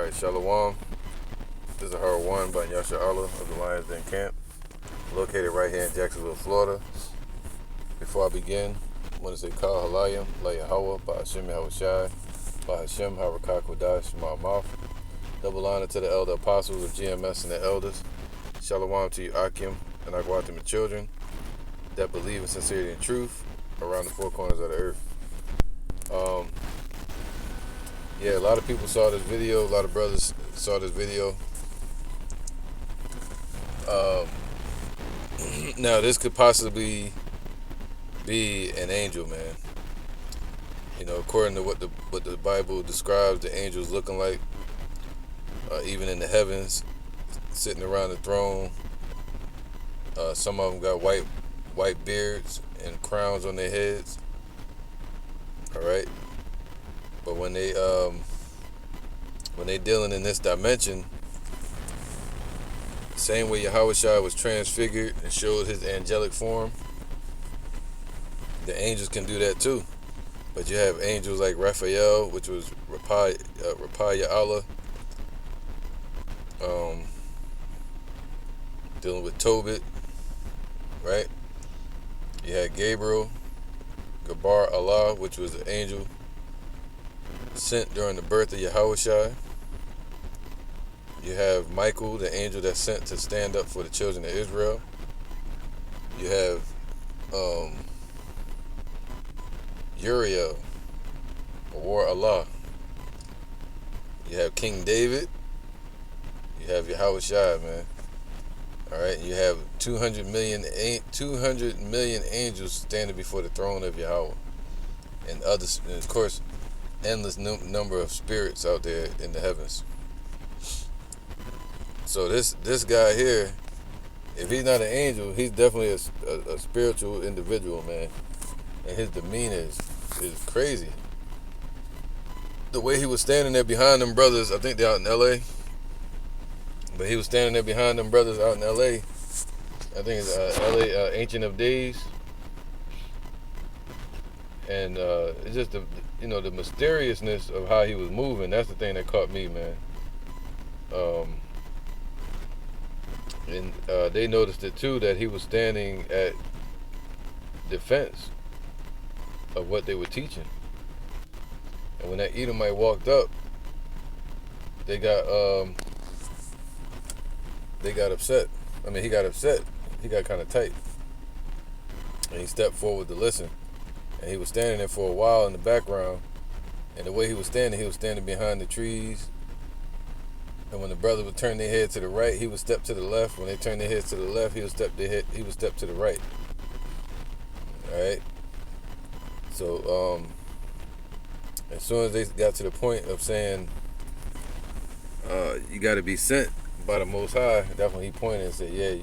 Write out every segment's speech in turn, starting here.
Alright, Shalom. This is Yahawah by Yahawah of the Lions Den Camp, located right here in Jacksonville, Florida. Before I begin, I want to say Kal Halayim, La Yahawah, by Hashem Yahawah, by Hashem Harakah Kodash, my mouth. Double honor to the elder apostles of GMS and the elders. Shalom to you, Akim, and Agwatim and children that believe in sincerity and truth around the four corners of the earth. Yeah, a lot of people saw this video. A lot of brothers saw this video. Now, this could possibly be an angel, man. You know, according to what the Bible describes the angels looking like, even in the heavens, sitting around the throne. Some of them got white beards and crowns on their heads. All right. But when they dealing in this dimension, same way Yahawah was transfigured and showed his angelic form, the angels can do that too. But you have angels like Raphael, which was Rapha Allah, dealing with Tobit, right? You had Gabriel, Gabar Allah, which was an angel sent during the birth of Yahawah. You have Michael, the angel that's sent to stand up for the children of Israel. You have Uriel, or Allah. You have King David. You have Yahawah, man. All right, you have 200 million angels standing before the throne of Yahawah, and others, and of course, endless number of spirits out there in the heavens. So this guy here, if he's not an angel, he's definitely a spiritual individual, man. And his demeanor is crazy. The way he was standing there behind them brothers, I think they're out in LA. But he was standing there behind them brothers out in LA. I think it's LA, Ancient of Days. And it's just the mysteriousness of how he was moving. That's the thing that caught me, man. And they noticed it too, that he was standing at defense of what they were teaching. And when that Edomite walked up, they got upset. I mean, he got upset. He got kind of tight. And he stepped forward to listen. And he was standing there for a while in the background. And the way he was standing behind the trees. And when the brother would turn their head to the right, he would step to the left. When they turned their heads to the left, he would step to the right. All right. So as soon as they got to the point of saying, you got to be sent by the Most High, that's when he pointed and said, yeah,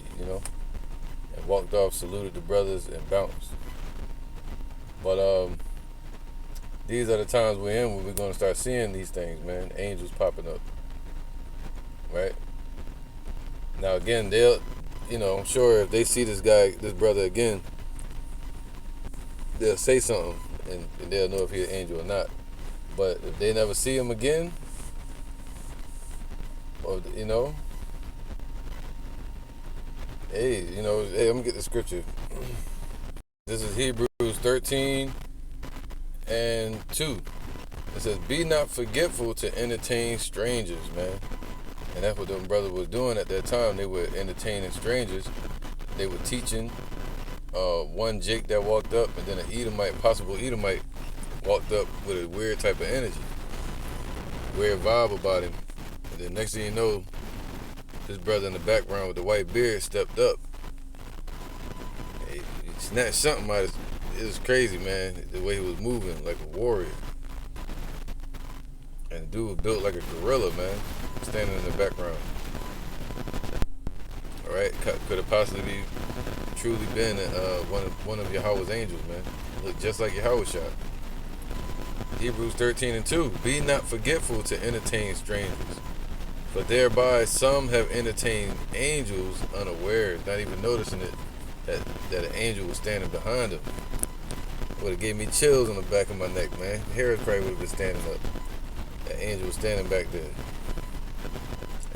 and walked off, saluted the brothers, and bounced. But these are the times we're in where we're going to start seeing these things, man. Angels popping up. Right? Now again, they'll, I'm sure if they see this brother again, they'll say something and they'll know if he's an angel or not. But if they never see him again, or hey, I'm gonna get the scripture. This is Hebrews 13 and 2. It says, "Be not forgetful to entertain strangers," man. And that's what them brothers was doing at that time. They were entertaining strangers. They were teaching. One Jake that walked up, and then an possible Edomite, walked up with a weird type of energy, weird vibe about him. And then next thing you know, this brother in the background with the white beard stepped up. He snatched something out of it. Was crazy, man, the way he was moving like a warrior. And the dude was built like a gorilla, man, standing in the background. All right, could have possibly truly been one of Yahawah's angels, man. Looked just like Yahawah. Hebrews 13 and 2. "Be not forgetful to entertain strangers, for thereby some have entertained angels unawares," not even noticing it, that an angel was standing behind them. Would have gave me chills on the back of my neck, man. Hair probably would have been standing up. That angel was standing back there.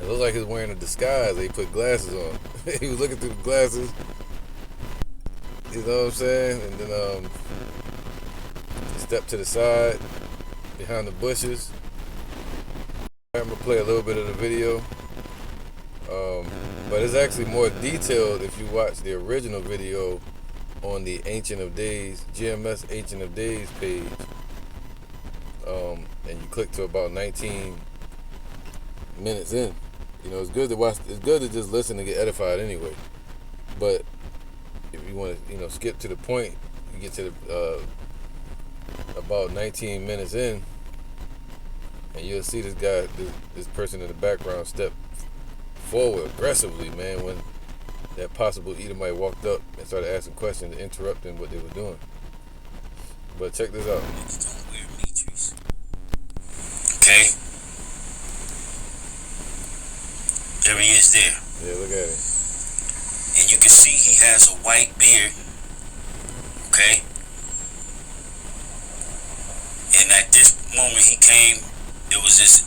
It looked like he was wearing a disguise. He put glasses on. He was looking through the glasses. You know what I'm saying? And then he stepped to the side, behind the bushes. I'm gonna play a little bit of the video. But it's actually more detailed if you watch the original video on the Ancient of Days, GMS Ancient of Days page. And you click to about 19 minutes in. You know, it's good to watch. It's good to just listen and get edified anyway. But if you want to, skip to the point, you get to the about 19 minutes in, and you'll see this guy, this person in the background, step forward aggressively, man, when that possible Edomite walked up and started asking questions, interrupting what they were doing. But check this out. Okay. There he is there. Yeah, look at it. And you can see he has a white beard. Okay. And at this moment he came, there was this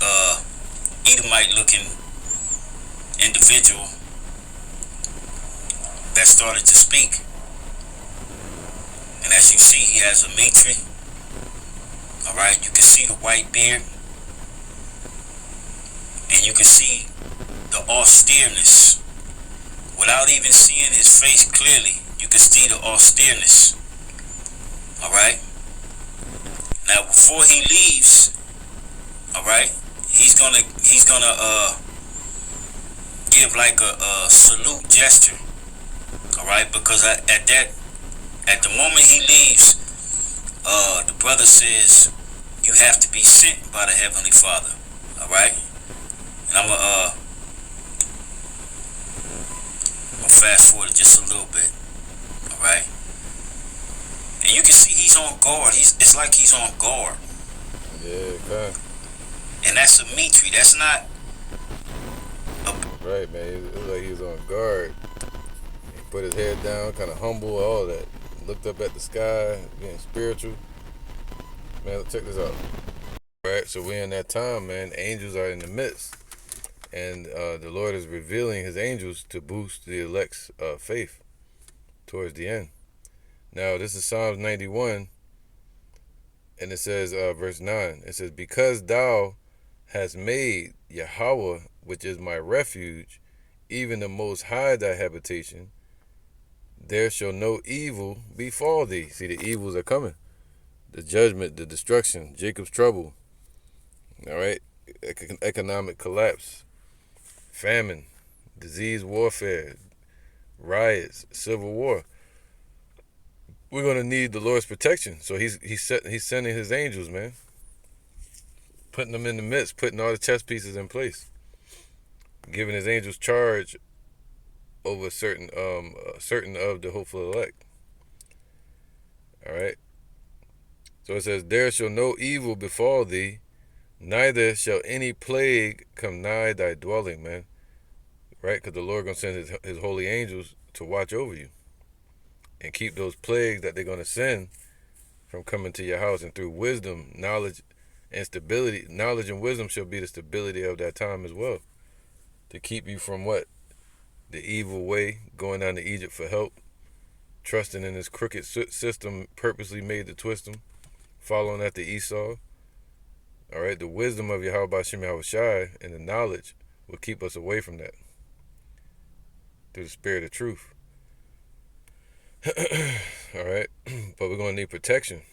Edomite looking individual that started to speak. And as you see, he has a mitre. Alright, you can see the white beard. And you can see the austereness. Without even seeing his face clearly, you can see the austereness. Alright? Now before he leaves, alright, he's gonna give like a salute gesture. Alright, because at the moment he leaves, the brother says, you have to be sent by the Heavenly Father. Alright? And I'm gonna fast forward just a little bit. Alright? And you can see he's on guard. It's like he's on guard. Yeah, okay. And that's a mitre. That's not right, man. It looked like he was on guard. He put his head down, kind of humble, all that. Looked up at the sky, being spiritual. Man, check this out. Right, so we're in that time, man. Angels are in the midst. And the Lord is revealing his angels to boost the elect's faith towards the end. Now, this is Psalms 91, and it says, verse 9, it says, because thou hast made Yahawah, which is my refuge, even the Most High thy habitation, there shall no evil befall thee. See, the evils are coming. The judgment, the destruction, Jacob's trouble, all right, economic collapse, famine, disease, warfare, riots, civil war. We're gonna need the Lord's protection. So he's sending his angels, man, putting them in the midst, putting all the chess pieces in place, giving his angels charge over certain of the hopeful elect. All right. So it says, there shall no evil befall thee, neither shall any plague come nigh thy dwelling, man. Right? Because the Lord gonna send his holy angels to watch over you and keep those plagues that they're going to send from coming to your house. And through wisdom, knowledge, and stability, knowledge and wisdom shall be the stability of that time as well, to keep you from what? The evil way, going down to Egypt for help, trusting in this crooked system purposely made to twist them, following after Esau. All right, the wisdom of Yahawah B'Shem Yahawashi and the knowledge will keep us away from that through the spirit of truth. All right, but we're going to need protection.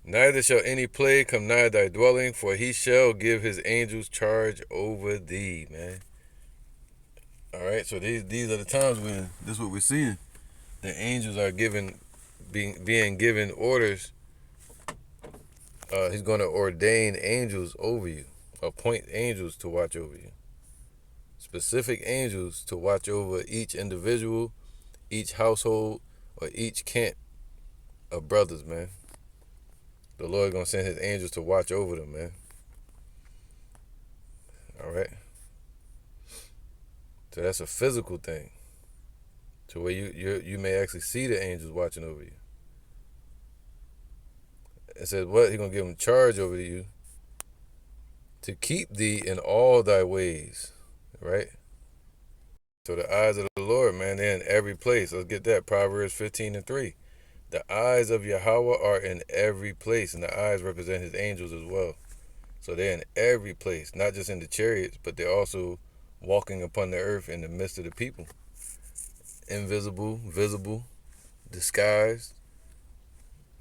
Neither shall any plague come nigh thy dwelling, for he shall give his angels charge over thee, man. All right, so these are the times when this is what we're seeing. The angels are being given orders. He's going to ordain angels over you, appoint angels to watch over you. Specific angels to watch over each individual, each household, or each camp of brothers, man. The Lord gonna send his angels to watch over them, man. All right. So that's a physical thing. To where you may actually see the angels watching over you. It says what? He's gonna give them charge over you to keep thee in all thy ways. Right? So the eyes of the Lord, man, they're in every place. Let's get that. Proverbs 15:3. The eyes of Yahawah are in every place, and the eyes represent his angels as well. So they're in every place, not just in the chariots, but they're also walking upon the earth in the midst of the people. Invisible, visible, disguised.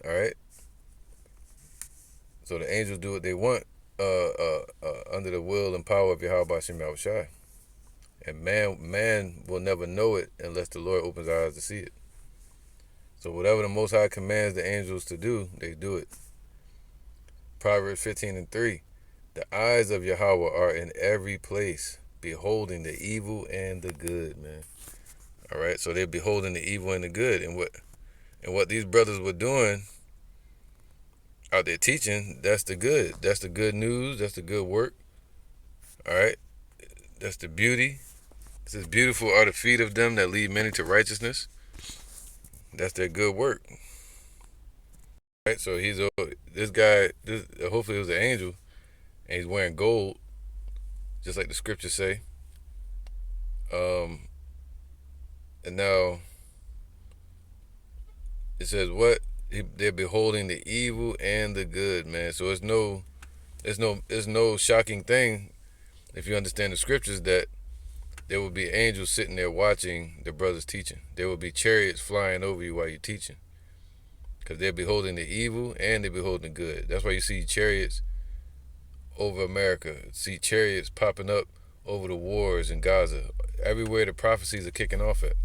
All right. So the angels do what they want under the will and power of Yahawah Shem Yahushai. And man will never know it unless the Lord opens our eyes to see it. So whatever the Most High commands the angels to do, they do it. Proverbs 15:3. The eyes of Yahawah are in every place, beholding the evil and the good, man. All right, so they're beholding the evil and the good. And what these brothers were doing out there teaching, that's the good. That's the good news. That's the good work. All right, that's the beauty. It says, beautiful are the feet of them that lead many to righteousness. That's their good work. Right, so this guy, hopefully it was an angel, and he's wearing gold, just like the scriptures say. And now it says what? They're beholding the evil and the good, man. So it's no shocking thing if you understand the scriptures that there will be angels sitting there watching the brothers teaching. There will be chariots flying over you while you're teaching, because they're beholding the evil and they're beholding the good. That's why you see chariots over America. See chariots popping up over the wars in Gaza. Everywhere the prophecies are kicking off at.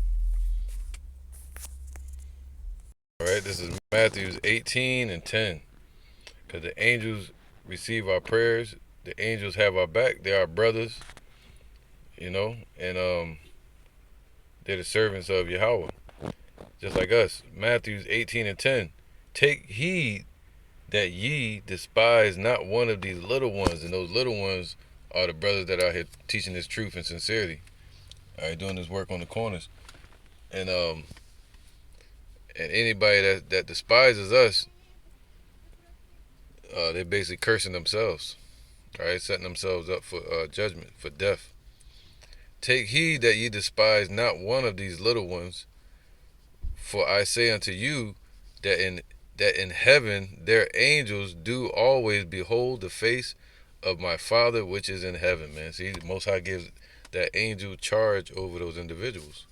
All right, this is Matthew 18:10. Because the angels receive our prayers. The angels have our back. They're our brothers, and they're the servants of Yahawah, just like us. Matthew 18:10. Take heed that ye despise not one of these little ones. And those little ones are the brothers that are here teaching this truth and sincerity. All right, doing this work on the corners. And anybody that despises us, they're basically cursing themselves. All right, setting themselves up for judgment, for death. Take heed that ye despise not one of these little ones, for I say unto you that in heaven their angels do always behold the face of my Father which is in heaven, man. See, the Most High gives that angel charge over those individuals.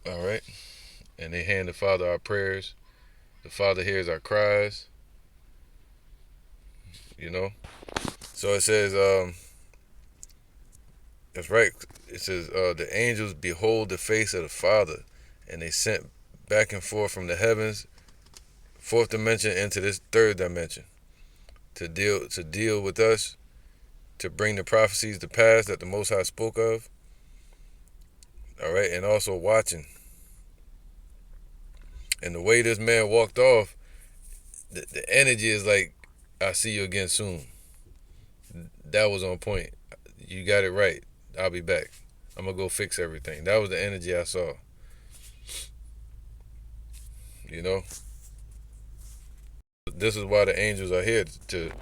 All right, and they hand the Father our prayers. The Father hears our cries. So it says, that's right. It says, the angels behold the face of the Father, and they sent back and forth from the heavens, fourth dimension, into this third dimension, to deal with us, to bring the prophecies to pass that the Most High spoke of. All right, and also watching. And the way this man walked off, the energy is like, I'll see you again soon. That was on point. You got it right. I'll be back. I'm going to go fix everything. That was the energy I saw. This is why the angels are here, to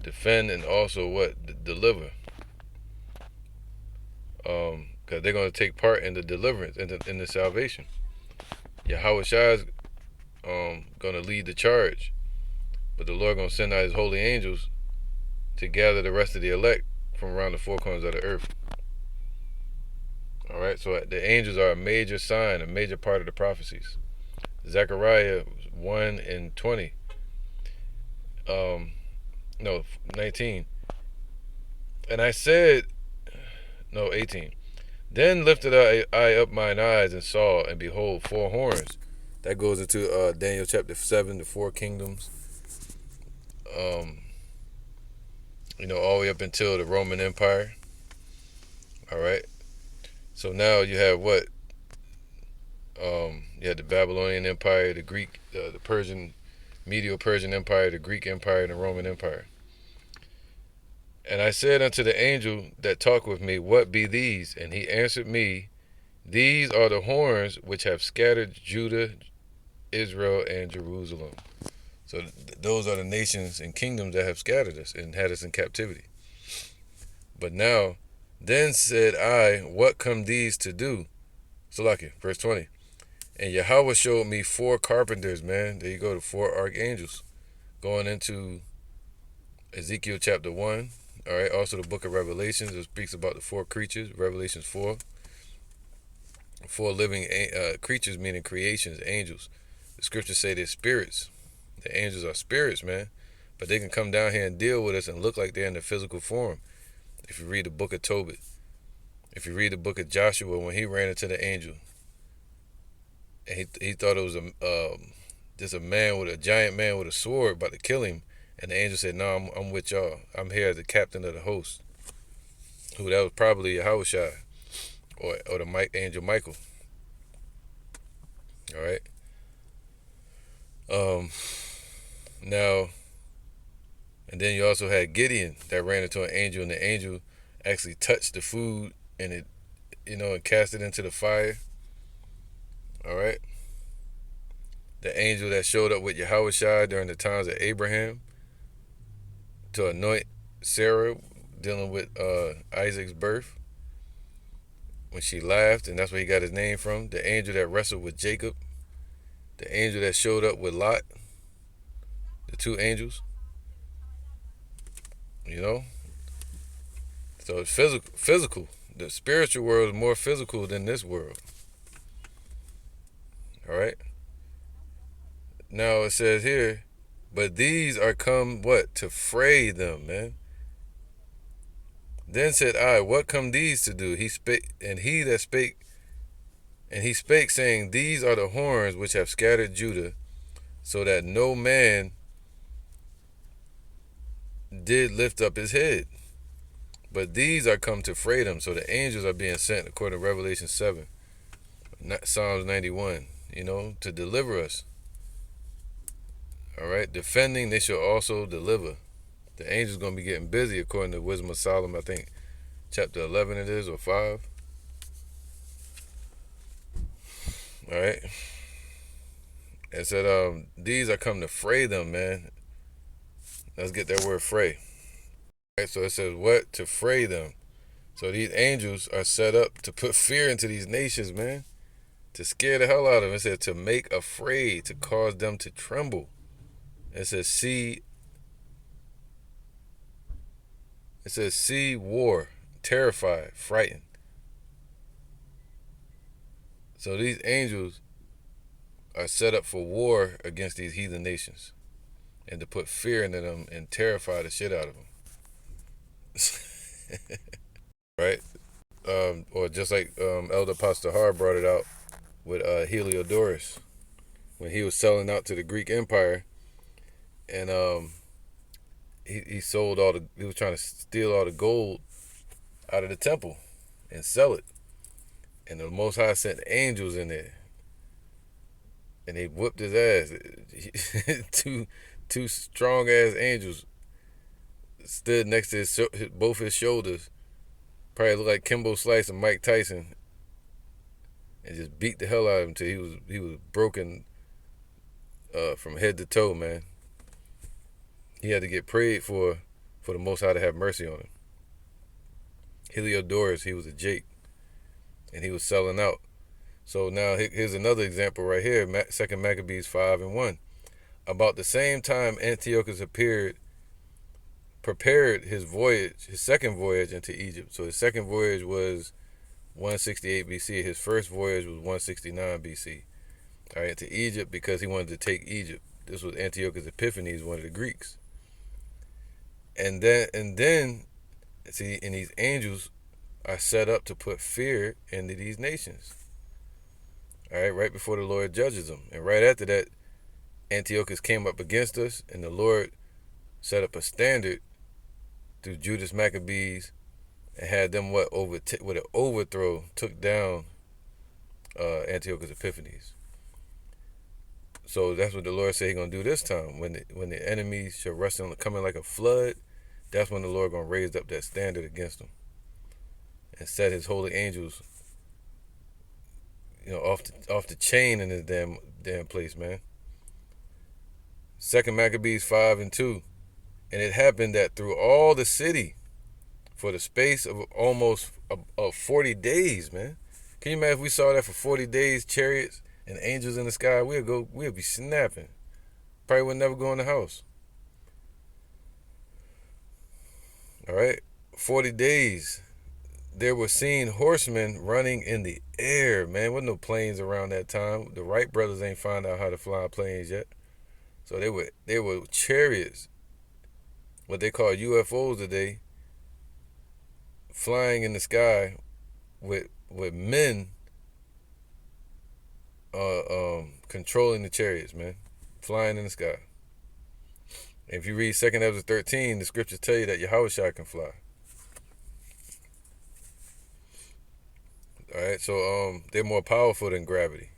defend and also deliver. Because they're going to take part in the deliverance, in the salvation. Yahawah Shai is going to lead the charge. But the Lord going to send out his holy angels to gather the rest of the elect from around the four corners of the earth. All right, so the angels are a major sign, a major part of the prophecies. Zechariah 1:20. 19. And I said, 18. Then lifted I up mine eyes and saw, and behold, four horns. That goes into Daniel chapter 7, the four kingdoms. All the way up until the Roman Empire. All right. So now you have what? You had the Babylonian Empire, the Greek, the Persian, Medo-Persian Empire, the Greek Empire, and the Roman Empire. And I said unto the angel that talked with me, what be these? And he answered me, these are the horns which have scattered Judah, Israel, and Jerusalem. So those are the nations and kingdoms that have scattered us and had us in captivity. But now, then said I, what come these to do? Salakia, verse 20. And Yahawah showed me 4 carpenters, man. There you go, the 4 archangels. Going into Ezekiel chapter 1. All right, also the book of Revelations. It speaks about the 4 creatures. Revelations 4. 4 living creatures, meaning creations, angels. The scriptures say they're spirits. The angels are spirits, man. But they can come down here and deal with us and look like they're in the physical form. If you read the book of Tobit. If you read the book of Joshua, when he ran into the angel. And he thought it was just a giant man with a sword about to kill him. And the angel said, no, I'm with y'all. I'm here as the captain of the host. Who that was probably Yahawah or the angel Michael. All right. Now, and then you also had Gideon that ran into an angel, and the angel actually touched the food and it, and cast it into the fire. All right. The angel that showed up with Yahawah during the times of Abraham to anoint Sarah dealing with Isaac's birth. When she laughed, and that's where he got his name from. The angel that wrestled with Jacob. The angel that showed up with Lot. The 2 angels. So it's physical. The spiritual world is more physical than this world. All right. Now it says here, but these are come what? To fray them, man. Then said I, what come these to do? He spake, and he spake, saying, these are the horns which have scattered Judah, so that no man did lift up his head. But these are come to fray them. So the angels are being sent, according to Revelation 7, Psalms 91, to deliver us. All right, defending, they shall also deliver. The angels going to be getting busy, according to Wisdom of Solomon, I think, chapter 11 it is, or 5. All right. It said, these are come to fray them, man. Let's get that word fray. All right, so it says what? To fray them. So these angels are set up to put fear into these nations, man. To scare the hell out of them. It said to make afraid, to cause them to tremble. It says see war, terrified, frightened. So these angels are set up for war against these heathen nations and to put fear into them and terrify the shit out of them. Right? Or just like Elder Pastor Har brought it out with Heliodorus when he was selling out to the Greek Empire, and he was trying to steal all the gold out of the temple and sell it, and the Most High sent angels in there, and they whooped his ass. two strong ass angels stood next to both his shoulders, probably looked like Kimbo Slice and Mike Tyson, and just beat the hell out of him till he was broken from head to toe, man. He had to get prayed for the Most High to have mercy on him. Heliodorus, he was a Jake, and he was selling out. So now here's another example right here, 2 Maccabees 5:1. About the same time Antiochus prepared his second voyage into Egypt. So his second voyage was 168 BC. His first voyage was 169 BC. All right, to Egypt, because he wanted to take Egypt. This was Antiochus Epiphanes, one of the Greeks. And then, see, and these angels are set up to put fear into these nations. All right, right before the Lord judges them. And right after that, Antiochus came up against us, and the Lord set up a standard through Judas Maccabees and had them with an overthrow took down Antiochus Epiphanes. So that's what the Lord said He's gonna do this time. When the enemy shall rush on, coming like a flood, that's when the Lord gonna raise up that standard against them and set His holy angels, off the chain in this damn place, man. Second Maccabees 5:2. And it happened that through all the city, for the space of almost of 40 days, man. Can you imagine if we saw that for 40 days, chariots and angels in the sky? We'd be snapping. Probably would never go in the house. All right, 40 days. There were seen horsemen running in the air, man. Wasn't no planes around that time. The Wright brothers ain't found out how to fly planes yet. So they were chariots, what they call UFOs today, flying in the sky with men controlling the chariots, man, flying in the sky. And if you read 2nd Ezra 13, the scriptures tell you that Yahawah can fly. All right, so they're more powerful than gravity.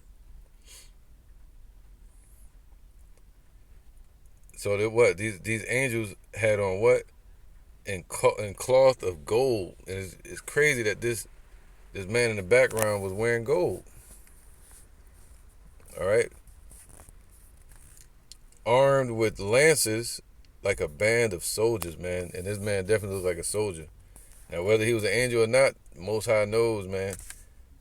So they what? These angels had on what? And cloth of gold. And it's crazy that this man in the background was wearing gold. All right. Armed with lances like a band of soldiers, man. And this man definitely looks like a soldier. Now, whether he was an angel or not, Most High knows, man.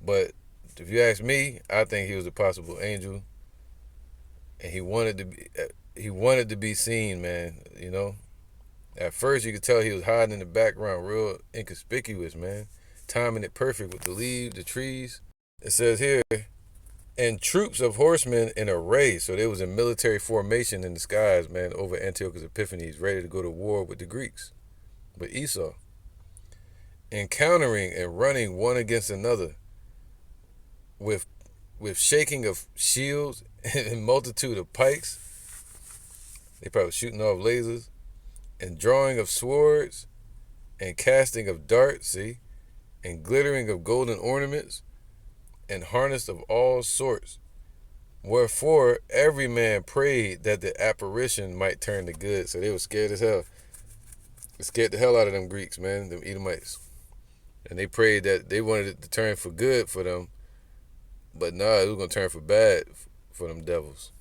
But if you ask me, I think he was a possible angel. And he wanted to be seen, man, you know. At first, you could tell he was hiding in the background, real inconspicuous, man. Timing it perfect with the leaves, the trees. It says here, and troops of horsemen in array. So they was in military formation in the skies, man, over Antiochus Epiphanes, ready to go to war with the Greeks, with Esau. Encountering and running one against another with shaking of shields and multitude of pikes. They probably shooting off lasers. And drawing of swords, and casting of darts, see, and glittering of golden ornaments, and harness of all sorts. Wherefore every man prayed that the apparition might turn to good. So they were scared as hell. It scared the hell out of them Greeks, man, them Edomites. And they prayed that they wanted it to turn for good for them. But nah, it was going to turn for bad for them devils.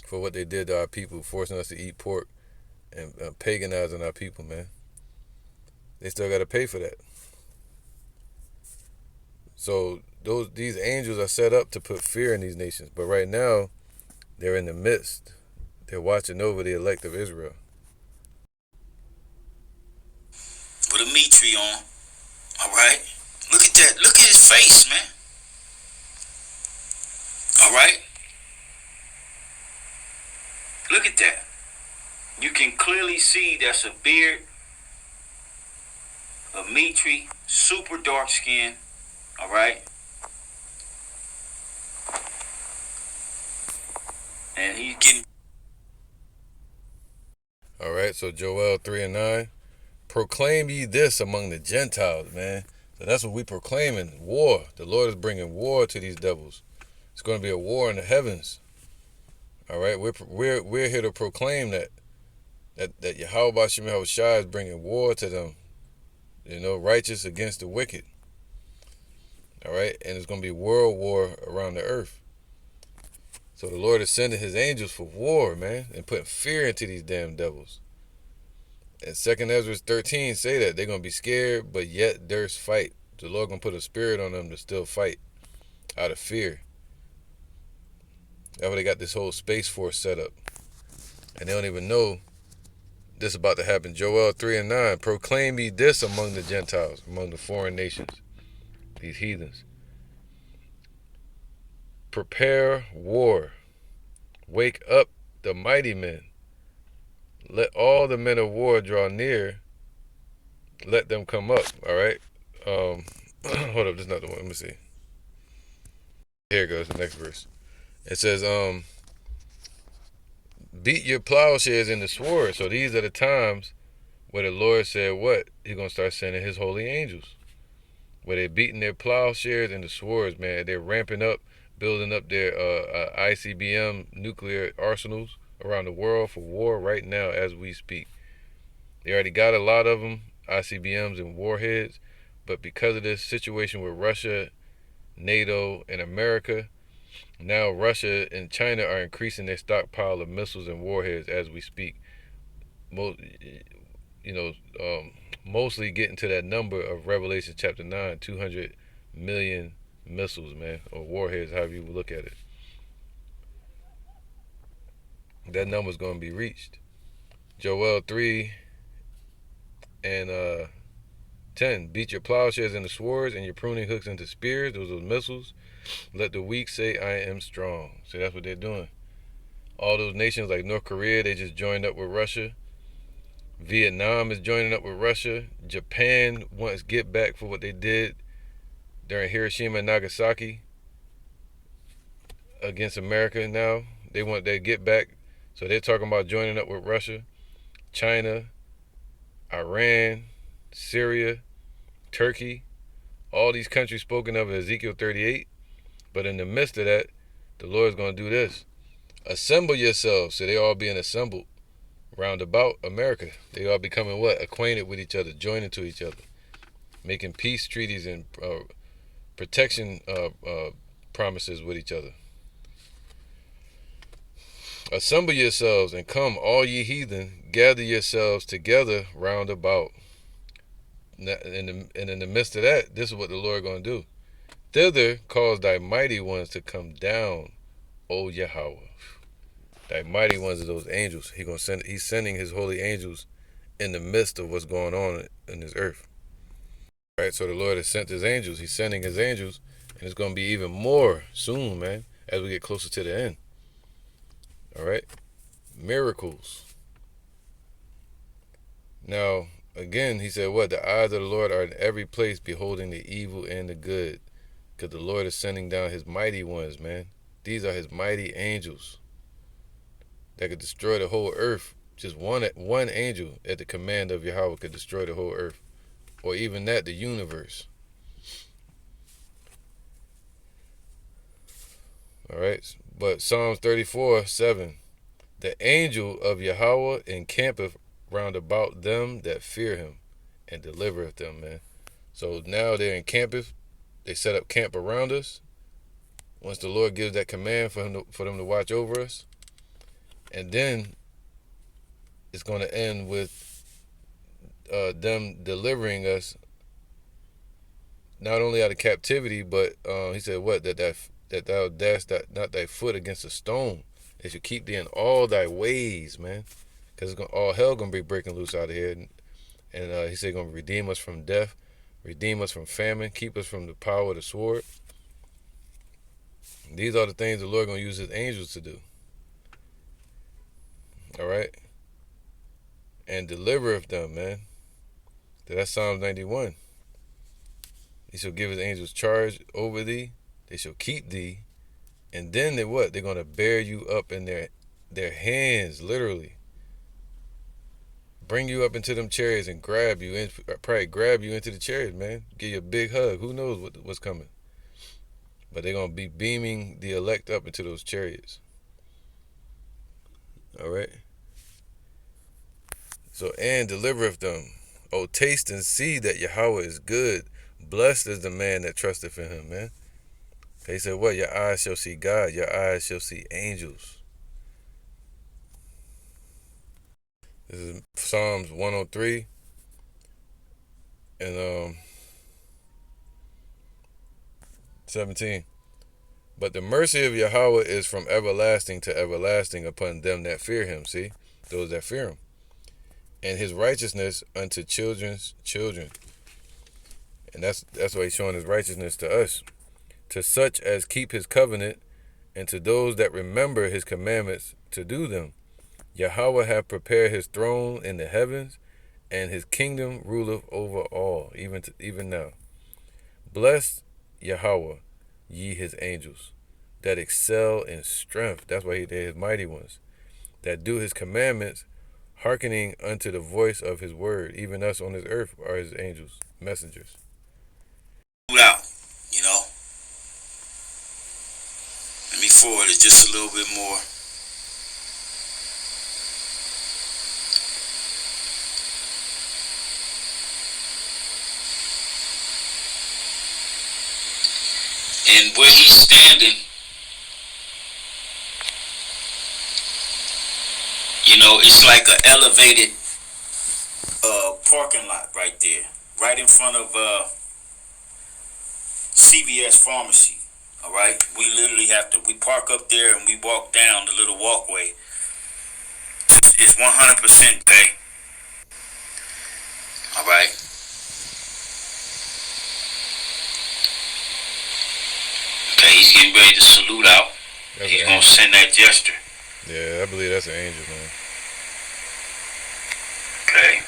For what they did to our people, forcing us to eat pork and paganizing our people, man. They still got to pay for that. So these angels are set up to put fear in these nations. But right now, they're in the midst. They're watching over the elect of Israel. With a meat tree on. All right. Look at that. Look at his face, man. All right. Look at that. You can clearly see that's a beard, a meat tree, super dark skin. All right. And he's getting. All right. So Joel 3:9. Proclaim ye this among the Gentiles, man. So that's what we proclaiming. War. The Lord is bringing war to these devils. It's going to be a war in the heavens. All right. We're here to proclaim that Yahawah is bringing war to them. You know, righteous against the wicked. All right. And it's going to be world war around the earth. So the Lord is sending his angels for war, man, and putting fear into these damn devils. And 2nd Ezra 13 say that they're going to be scared, but yet durst fight. The Lord going to put a spirit on them to still fight out of fear. That's why they got this whole space force set up. And they don't even know this about to happen. Joel 3:9. Proclaim ye this among the Gentiles, among the foreign nations, these heathens. Prepare war. Wake up the mighty men. Let all the men of war draw near. Let them come up. All right. Hold up. This is not the one. Let me see. Here it goes. The next verse. It says, beat your plowshares in the sword. So these are the times where the Lord said what? He's going to start sending his holy angels. Where they're beating their plowshares and the swords, man. They're ramping up, building up their ICBM nuclear arsenals around the world for war right now as we speak. They already got a lot of them, ICBMs and warheads, but because of this situation with Russia, NATO, and America, Now Russia and China are increasing their stockpile of missiles and warheads as we speak. Most, you know, mostly getting to that number of Revelation chapter 9, 200 million missiles, man, or warheads, however you look at it. That number's going to be reached. Joel 3 and 10. Beat your plowshares into swords and your pruning hooks into spears. Those are missiles. Let the weak say, I am strong. So that's what they're doing. All those nations like North Korea, they just joined up with Russia. Vietnam is joining up with Russia. Japan wants get back for what they did during Hiroshima and Nagasaki against America now. They want their get back. So they're talking about joining up with Russia, China, Iran, Syria, Turkey, all these countries spoken of in Ezekiel 38. But in the midst of that, the Lord's going to do this. Assemble yourselves. So they all being assembled round about America. They all becoming what? Acquainted with each other, joining to each other, making peace treaties and protection promises with each other. Assemble yourselves and come, all ye heathen, gather yourselves together round about. And in the midst of that, this is what the Lord going to do. Thither cause thy mighty ones to come down, O Yahawah. Thy mighty ones are those angels. He's sending his holy angels in the midst of what's going on in this earth. Right? So the Lord has sent his angels. He's sending his angels, and it's going to be even more soon, man, as we get closer to the end. All right? Miracles. Now, again, he said what? The eyes of the Lord are in every place, beholding the evil and the good. Because the Lord is sending down his mighty ones, man. These are his mighty angels that could destroy the whole earth. Just one angel at the command of Yahawah could destroy the whole earth. Or even that, the universe. All right. But Psalms 34:7. The angel of Yahawah encampeth round about them that fear him and delivereth them, man. So now they're encampeth. They set up camp around us. Once the Lord gives that command for them to watch over us. And then it's going to end with them delivering us not only out of captivity, but he said what? That thou dash not thy foot against a stone. They should keep thee in all thy ways, man. Because all hell going to be breaking loose out of here. And he said going to redeem us from death, redeem us from famine, keep us from the power of the sword. These are the things the Lord going to use his angels to do. All right? And delivereth them, man. That's Psalms 91. He shall give his angels charge over thee. They shall keep thee. And then they what? They're going to bear you up in their hands, literally. Bring you up into them chariots and grab you. Probably grab you into the chariots, man. Give you a big hug. Who knows what's coming? But they're going to be beaming the elect up into those chariots. All right? So, and delivereth them. Oh, taste and see that Yahawah is good. Blessed is the man that trusteth in him, man. He said, what? Your eyes shall see God. Your eyes shall see angels. This is Psalms 103. And 17. But the mercy of Yahawah is from everlasting to everlasting upon them that fear him. See? Those that fear him. And his righteousness unto children's children. And that's why he's showing his righteousness to us. To such as keep his covenant, and to those that remember his commandments to do them. Yahawah hath prepared his throne in the heavens, and his kingdom ruleth over all, even now. Bless Yahawah, ye his angels, that excel in strength. That's why they're his mighty ones. That do his commandments, hearkening unto the voice of his word. Even us on this earth are his angels, messengers. Out, you know. Let me forward it just a little bit more. And where he's standing it's like an elevated parking lot right there, right in front of CVS Pharmacy. All right, we literally we park up there and we walk down the little walkway. It's 100% pay. All right. Okay, he's getting ready to salute out. He's gonna send that gesture. Yeah, I believe that's an angel, man. Okay.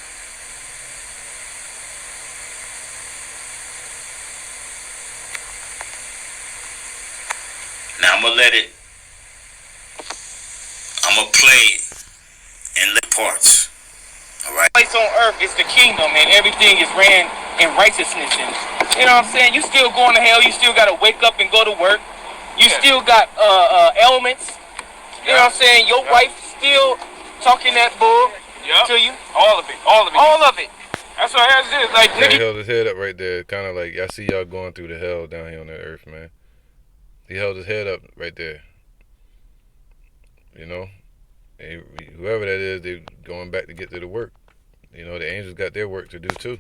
Now I'm gonna play it in little parts. All right. Place on earth is the kingdom, and everything is ran in righteousness. And you know what I'm saying? You still going to hell. You still got to wake up and go to work. You still got ailments. You know what I'm saying? Your wife still talking that bull to you. All of it. All of it. All of it. That's what it is. Like, he held his head up right there, kind of like, I see y'all going through the hell down here on that earth, man. He held his head up right there. You know? And whoever that is, they going back to get to the work. You know, the angels got their work to do too.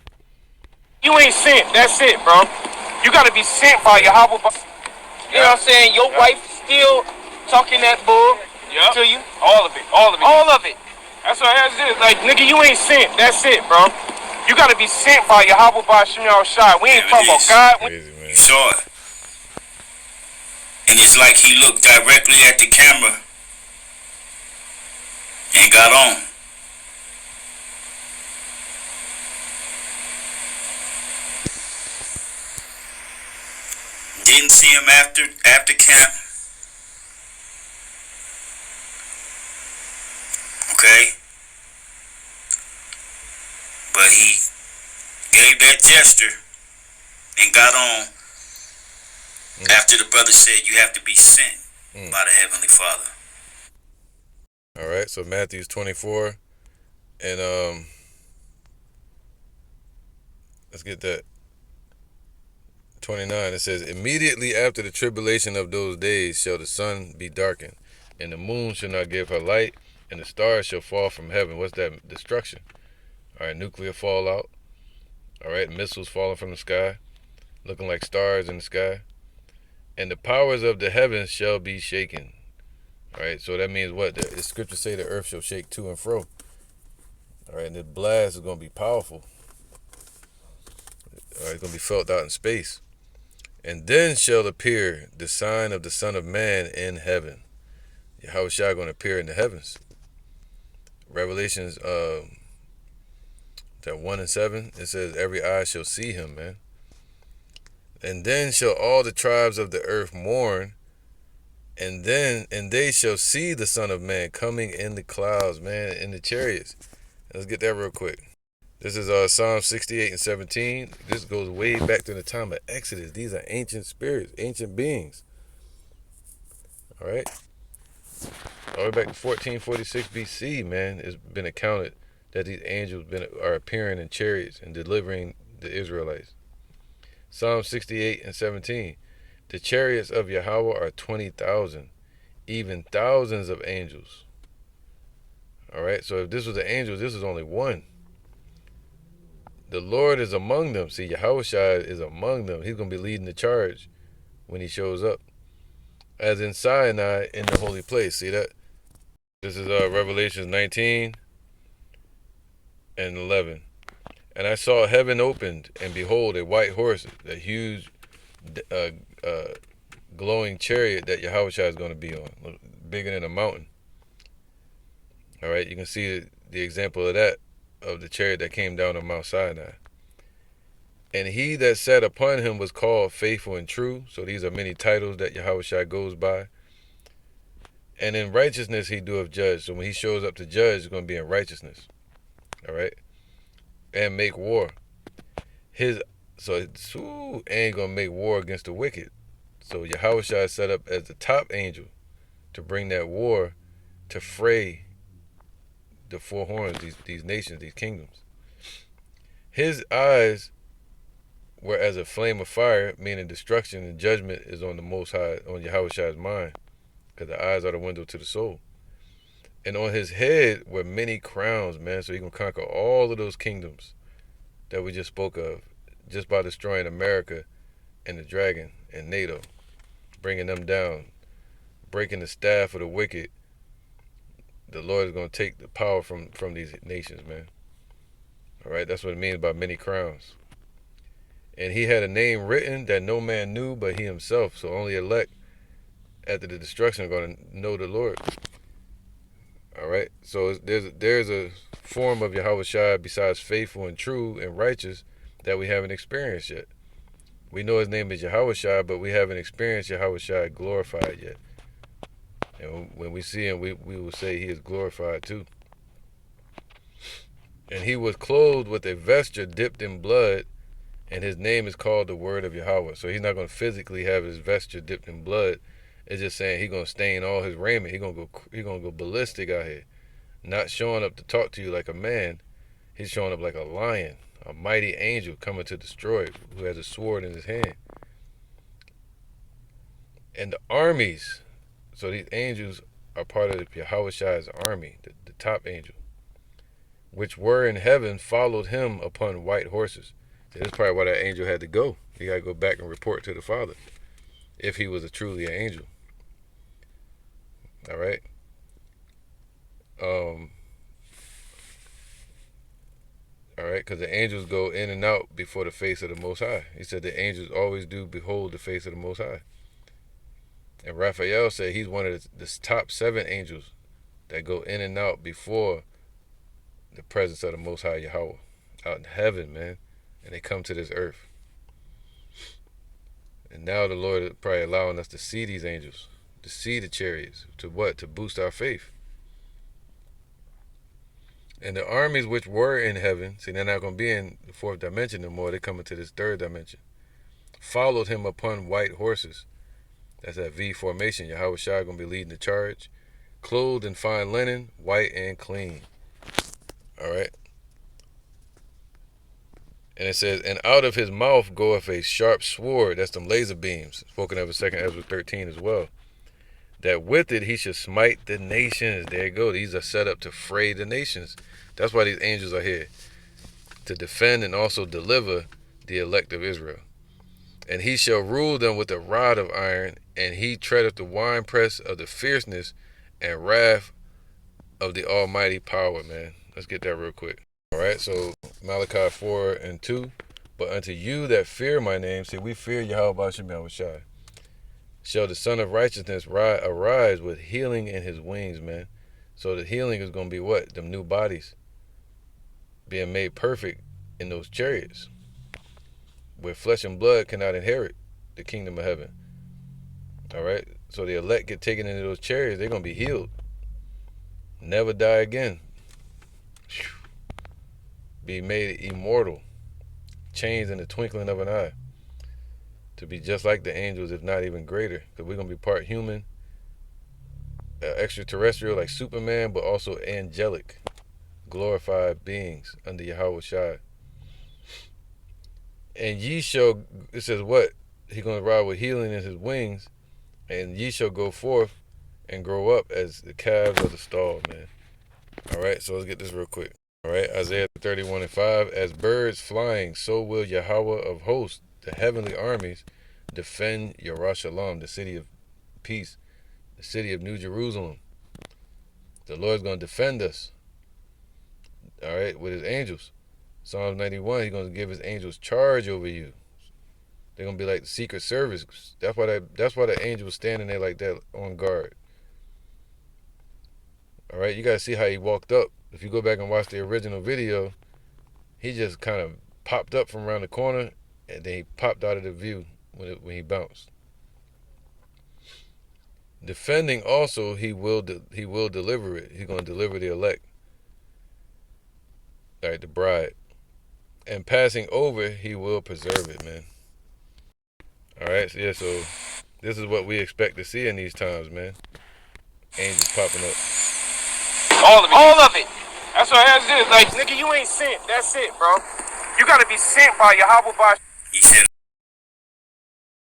You ain't sent. That's it, bro. You got to be sent by Yahawah. You know what I'm saying? Your wife still talking that bull to you. All of it. All of it. All of it. That's what it is. Like, nigga, you ain't sent. That's it, bro. You got to be sent by Yahawah by Shem Shai. We ain't talking about God. Crazy, man. You saw it. And it's like he looked directly at the camera and got on. Didn't see him after camp. Okay. But he gave that gesture and got on after the brother said you have to be sent by the Heavenly Father. All right, so Matthew's 24 and let's get that 29. It says, immediately after the tribulation of those days shall the sun be darkened, and the moon shall not give her light, and the stars shall fall from heaven. What's that? Destruction. All right, nuclear fallout. All right, missiles falling from the sky, looking like stars in the sky. And the powers of the heavens shall be shaken. All right, so that means what? The scriptures say the earth shall shake to and fro. All right, and the blast is going to be powerful. All right, it's going to be felt out in space. And then shall appear the sign of the Son of Man in heaven. Yahawah Shai going to appear in the heavens. Revelations 1:7, it says, every eye shall see him, man. And then shall all the tribes of the earth mourn, and they shall see the Son of Man coming in the clouds, man, in the chariots. Let's get that real quick. This is Psalm 68:17. This goes way back to the time of Exodus. These are ancient spirits, ancient beings. All right. All the way back to 1446 BC, man, it's been accounted that these angels are appearing in chariots and delivering the Israelites. Psalm 68:17. The chariots of Yahawah are 20,000, even thousands of angels. All right, so if this was an angel, this is only one. The Lord is among them. See, Yahawah Shai is among them. He's going to be leading the charge when he shows up. As in Sinai in the holy place. See that? This is Revelation 19:11. And I saw heaven opened, and behold, a white horse, a huge, glowing chariot that Yahawah Shai is going to be on, bigger than a mountain. All right, you can see the example of that, of the chariot that came down on Mount Sinai. And he that sat upon him was called Faithful and True. So these are many titles that Yahawah Shai goes by. And in righteousness he doeth judge. So when he shows up to judge, it's going to be in righteousness. All right. And make war. And going to make war against the wicked. So Yahawah Shai is set up as the top angel to bring that war to fray the four horns, these nations, these kingdoms. His eyes were as a flame of fire, meaning destruction and judgment is on the Most High, on Yahawah Shai's mind, because the eyes are the window to the soul. And on his head were many crowns, man. So he gonna conquer all of those kingdoms that we just spoke of, just by destroying America and the dragon and NATO, bringing them down, breaking the staff of the wicked. The Lord is gonna take the power from these nations, man. All right, that's what it means by many crowns. And he had a name written that no man knew but he himself. So only elect after the destruction are going to know the Lord. All right. So there's a form of Yahawah besides faithful and true and righteous that we haven't experienced yet. We know his name is Yahawah, but we haven't experienced Yahawah glorified yet. And when we see him, we will say he is glorified too. And he was clothed with a vesture dipped in blood, and his name is called the Word of Yahawah. So he's not going to physically have his vesture dipped in blood. It's just saying he's going to stain all his raiment. He's going to go ballistic out here. Not showing up to talk to you like a man. He's showing up like a lion, a mighty angel coming to destroy, who has a sword in his hand. And the armies, so these angels are part of Yahawah's army, the top angel, which were in heaven, followed him upon white horses. So that's probably why that angel had to go. He got to go back and report to the Father, if he was truly an angel. All right. All right, because the angels go in and out before the face of the Most High. He said the angels always do behold the face of the Most High. And Raphael said he's one of the top 7 angels that go in and out before the presence of the Most High Yahawah, out in heaven, man. And they come to this earth. And now the Lord is probably allowing us to see these angels, to see the chariots, to what? To boost our faith. And the armies which were in heaven, see, they're not going to be in the 4th dimension no more. They're coming to this 3rd dimension. Followed him upon white horses. That's that V formation. Yahawah going to be leading the charge. Clothed in fine linen, white and clean. All right. And it says, and out of his mouth goeth a sharp sword. That's them laser beams. Spoken of in 2 Ezra 13 as well. That with it he should smite the nations. There you go. These are set up to fray the nations. That's why these angels are here. To defend and also deliver the elect of Israel. And he shall rule them with a rod of iron. And he treadeth the winepress of the fierceness and wrath of the almighty power, man. Let's get that real quick. All right, so Malachi 4 and 2. But unto you that fear my name, see, we fear Yahawah, shall the Son of Righteousness arise with healing in his wings, man. So the healing is going to be what? Them new bodies being made perfect in those chariots, where flesh and blood cannot inherit the kingdom of heaven. All right, so the elect get taken into those chariots, they're going to be healed. Never die again. Be made immortal, changed in the twinkling of an eye, to be just like the angels, if not even greater, because we're going to be part human, extraterrestrial like Superman, but also angelic, glorified beings under Yahawah. And ye shall, it says what? He's going to ride with healing in his wings, and ye shall go forth and grow up as the calves of the stall, man. All right, so let's get this real quick. All right, Isaiah 31 and 5. As birds flying, so will Yahawah of hosts, the heavenly armies, defend Yerushalayim, the city of peace, the city of New Jerusalem. The Lord's going to defend us, all right, with his angels. Psalms 91, he's going to give his angels charge over you. They're going to be like the Secret Service. That's why the angel was standing there like that on guard. All right, you got to see how he walked up. If you go back and watch the original video, he just kind of popped up from around the corner, and then he popped out of the view when he bounced. Defending also, he will deliver it. He's going to deliver the elect. All right, the bride. And passing over, he will preserve it, man. All right, so yeah, so this is what we expect to see in these times, man. Angels popping up. All of it. All of it. That's what it is. Like, nigga, you ain't sent. That's it, bro. You gotta be sent by Yahawah. He said